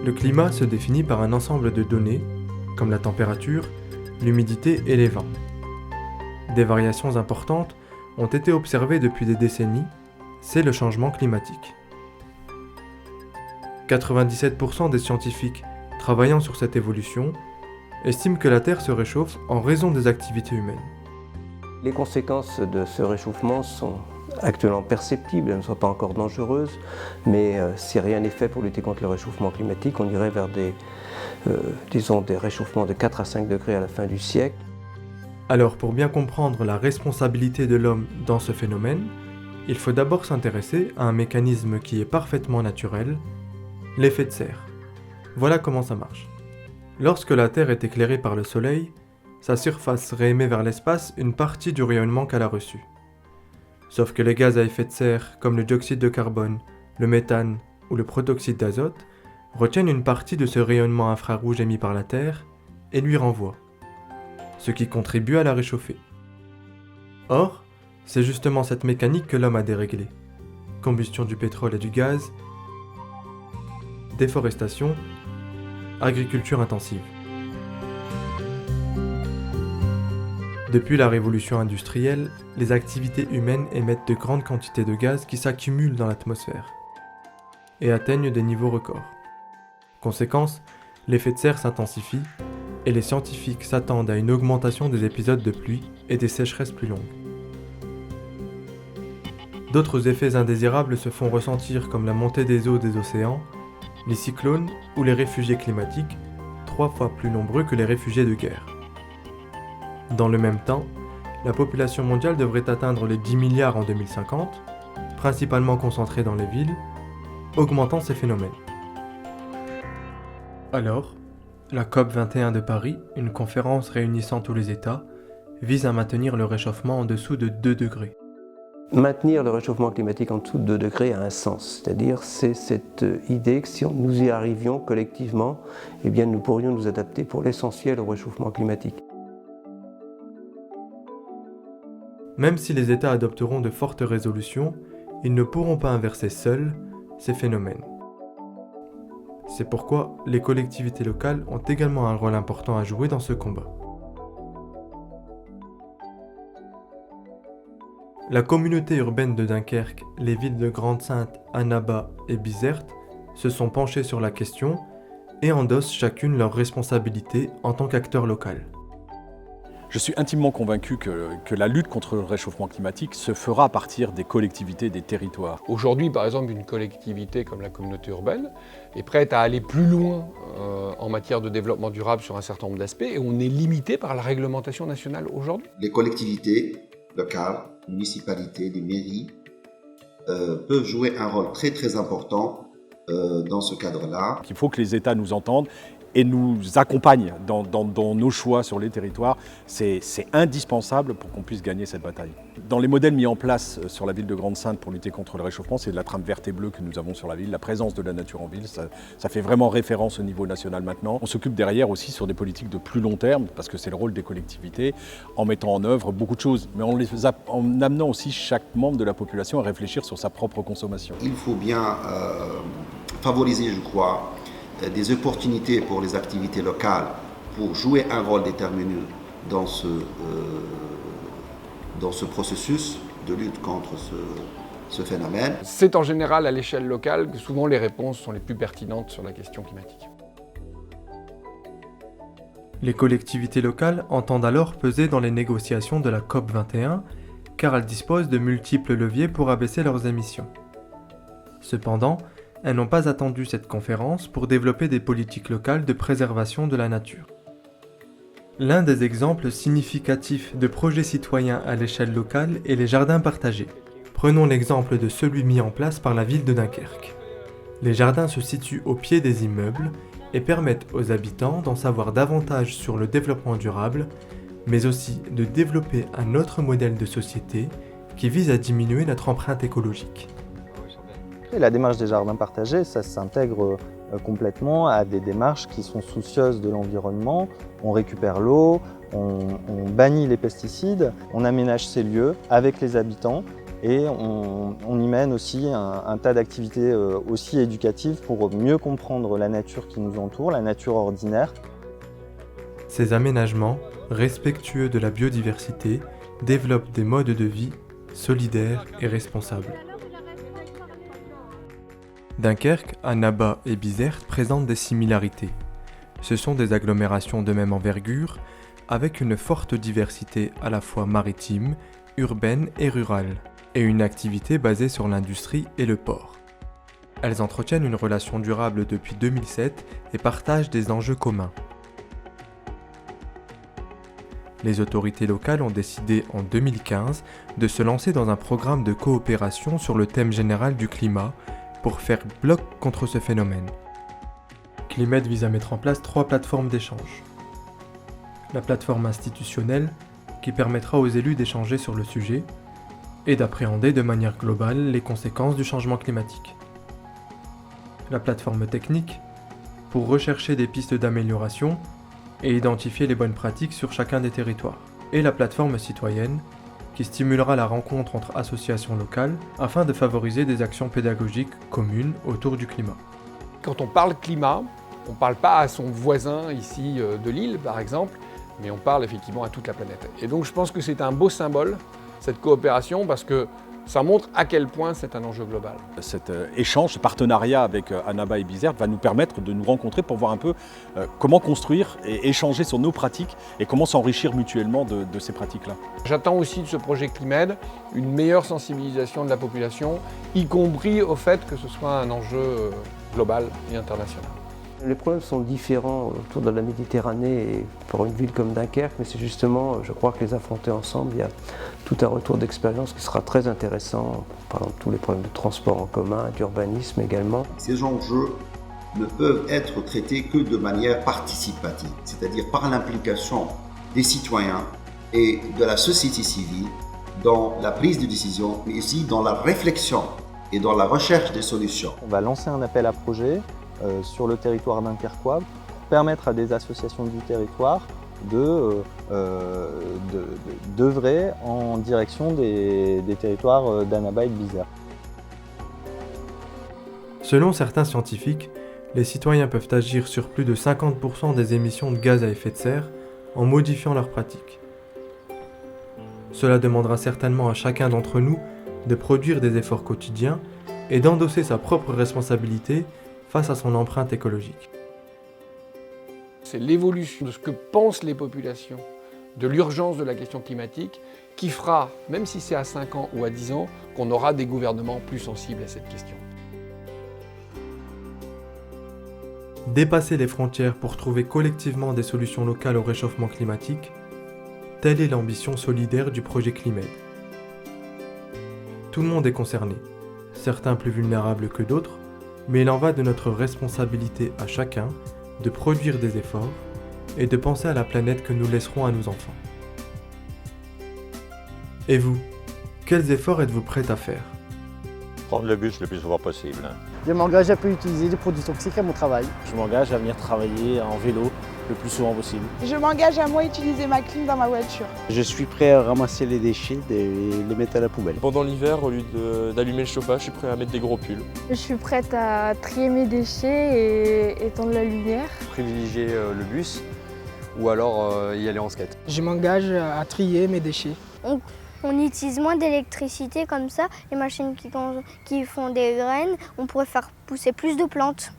Le climat se définit par un ensemble de données, comme la température, l'humidité et les vents. Des variations importantes ont été observées depuis des décennies, c'est le changement climatique. 97% des scientifiques travaillant sur cette évolution estiment que la Terre se réchauffe en raison des activités humaines. Les conséquences de ce réchauffement sont actuellement perceptibles, elles ne sont pas encore dangereuses, mais si rien n'est fait pour lutter contre le réchauffement climatique, on irait vers des réchauffements de 4 à 5 degrés à la fin du siècle. Alors pour bien comprendre la responsabilité de l'homme dans ce phénomène, il faut d'abord s'intéresser à un mécanisme qui est parfaitement naturel, l'effet de serre. Voilà comment ça marche. Lorsque la Terre est éclairée par le Soleil, sa surface réémet vers l'espace une partie du rayonnement qu'elle a reçu. Sauf que les gaz à effet de serre, comme le dioxyde de carbone, le méthane ou le protoxyde d'azote, retiennent une partie de ce rayonnement infrarouge émis par la Terre et lui renvoient, ce qui contribue à la réchauffer. Or, c'est justement cette mécanique que l'homme a déréglée. Combustion du pétrole et du gaz, déforestation, agriculture intensive. Depuis la révolution industrielle, les activités humaines émettent de grandes quantités de gaz qui s'accumulent dans l'atmosphère et atteignent des niveaux records. Conséquence, l'effet de serre s'intensifie et les scientifiques s'attendent à une augmentation des épisodes de pluie et des sécheresses plus longues. D'autres effets indésirables se font ressentir comme la montée des eaux des océans, les cyclones ou les réfugiés climatiques, 3 fois plus nombreux que les réfugiés de guerre. Dans le même temps, la population mondiale devrait atteindre les 10 milliards en 2050, principalement concentrée dans les villes, augmentant ces phénomènes. Alors, la COP21 de Paris, une conférence réunissant tous les États, vise à maintenir le réchauffement en dessous de 2 degrés. Maintenir le réchauffement climatique en dessous de 2 degrés a un sens, c'est-à-dire c'est cette idée que si nous y arrivions collectivement, eh bien nous pourrions nous adapter pour l'essentiel au réchauffement climatique. Même si les États adopteront de fortes résolutions, ils ne pourront pas inverser seuls ces phénomènes. C'est pourquoi les collectivités locales ont également un rôle important à jouer dans ce combat. La communauté urbaine de Dunkerque, les villes de Grande-Synthe, Annaba et Bizerte se sont penchées sur la question et endossent chacune leurs responsabilités en tant qu'acteur local. Je suis intimement convaincu que la lutte contre le réchauffement climatique se fera à partir des collectivités, des territoires. Aujourd'hui, par exemple, une collectivité comme la communauté urbaine est prête à aller plus loin en matière de développement durable sur un certain nombre d'aspects et on est limité par la réglementation nationale aujourd'hui. Les collectivités locales, municipalités, les mairies peuvent jouer un rôle très très important dans ce cadre-là. Il faut que les États nous entendent et nous accompagnent dans nos choix sur les territoires. C'est indispensable pour qu'on puisse gagner cette bataille. Dans les modèles mis en place sur la ville de Grande-Synthe pour lutter contre le réchauffement, c'est de la trame verte et bleue que nous avons sur la ville, la présence de la nature en ville, ça fait vraiment référence au niveau national maintenant. On s'occupe derrière aussi sur des politiques de plus long terme, parce que c'est le rôle des collectivités, en mettant en œuvre beaucoup de choses, mais en amenant aussi chaque membre de la population à réfléchir sur sa propre consommation. Il faut bien favoriser, je crois, des opportunités pour les activités locales pour jouer un rôle déterminant dans ce processus de lutte contre ce phénomène. C'est en général à l'échelle locale que souvent les réponses sont les plus pertinentes sur la question climatique. Les collectivités locales entendent alors peser dans les négociations de la COP21 car elles disposent de multiples leviers pour abaisser leurs émissions. Cependant, elles n'ont pas attendu cette conférence pour développer des politiques locales de préservation de la nature. L'un des exemples significatifs de projets citoyens à l'échelle locale est les jardins partagés. Prenons l'exemple de celui mis en place par la ville de Dunkerque. Les jardins se situent au pied des immeubles et permettent aux habitants d'en savoir davantage sur le développement durable, mais aussi de développer un autre modèle de société qui vise à diminuer notre empreinte écologique. La démarche des jardins partagés, ça s'intègre complètement à des démarches qui sont soucieuses de l'environnement. On récupère l'eau, on bannit les pesticides, on aménage ces lieux avec les habitants Et on y mène aussi un tas d'activités aussi éducatives pour mieux comprendre la nature qui nous entoure, la nature ordinaire. Ces aménagements, respectueux de la biodiversité, développent des modes de vie solidaires et responsables. Dunkerque, Annaba et Bizerte présentent des similarités. Ce sont des agglomérations de même envergure, avec une forte diversité à la fois maritime, urbaine et rurale, et une activité basée sur l'industrie et le port. Elles entretiennent une relation durable depuis 2007 et partagent des enjeux communs. Les autorités locales ont décidé en 2015 de se lancer dans un programme de coopération sur le thème général du climat pour faire bloc contre ce phénomène. Climed vise à mettre en place 3 plateformes d'échange. La plateforme institutionnelle, qui permettra aux élus d'échanger sur le sujet et d'appréhender de manière globale les conséquences du changement climatique. La plateforme technique, pour rechercher des pistes d'amélioration et identifier les bonnes pratiques sur chacun des territoires. Et la plateforme citoyenne, qui stimulera la rencontre entre associations locales afin de favoriser des actions pédagogiques communes autour du climat. Quand on parle climat, on ne parle pas à son voisin ici de l'île par exemple, mais on parle effectivement à toute la planète. Et donc je pense que c'est un beau symbole, cette coopération, parce que ça montre à quel point c'est un enjeu global. Cet échange, ce partenariat avec Annaba et Bizerte va nous permettre de nous rencontrer pour voir un peu comment construire et échanger sur nos pratiques et comment s'enrichir mutuellement de ces pratiques-là. J'attends aussi de ce projet Climed une meilleure sensibilisation de la population, y compris au fait que ce soit un enjeu global et international. Les problèmes sont différents autour de la Méditerranée et pour une ville comme Dunkerque, mais c'est justement, je crois que les affronter ensemble, il y a tout un retour d'expérience qui sera très intéressant, par exemple tous les problèmes de transport en commun, d'urbanisme également. Ces enjeux ne peuvent être traités que de manière participative, c'est-à-dire par l'implication des citoyens et de la société civile dans la prise de décision, mais aussi dans la réflexion et dans la recherche des solutions. On va lancer un appel à projet sur le territoire dunkerquois pour permettre à des associations du territoire d'œuvrer en direction des territoires d'Annaba et de Bizerte. Selon certains scientifiques, les citoyens peuvent agir sur plus de 50% des émissions de gaz à effet de serre en modifiant leurs pratiques. Cela demandera certainement à chacun d'entre nous de produire des efforts quotidiens et d'endosser sa propre responsabilité face à son empreinte écologique. C'est l'évolution de ce que pensent les populations de l'urgence de la question climatique qui fera, même si c'est à 5 ans ou à 10 ans, qu'on aura des gouvernements plus sensibles à cette question. Dépasser les frontières pour trouver collectivement des solutions locales au réchauffement climatique, telle est l'ambition solidaire du projet Climed. Tout le monde est concerné, certains plus vulnérables que d'autres, mais il en va de notre responsabilité à chacun de produire des efforts et de penser à la planète que nous laisserons à nos enfants. Et vous, quels efforts êtes-vous prêts à faire ? Prendre le bus le plus souvent possible. Je m'engage à ne pas utiliser des produits toxiques à mon travail. Je m'engage à venir travailler en vélo le plus souvent possible. Je m'engage à moi utiliser ma clim dans ma voiture. Je suis prêt à ramasser les déchets et les mettre à la poubelle. Pendant l'hiver, au lieu d'allumer le chauffage, je suis prêt à mettre des gros pulls. Je suis prête à trier mes déchets et étendre la lumière. Privilégier le bus ou alors y aller en skate. Je m'engage à trier mes déchets. On utilise moins d'électricité comme ça, les machines qui font des graines, on pourrait faire pousser plus de plantes.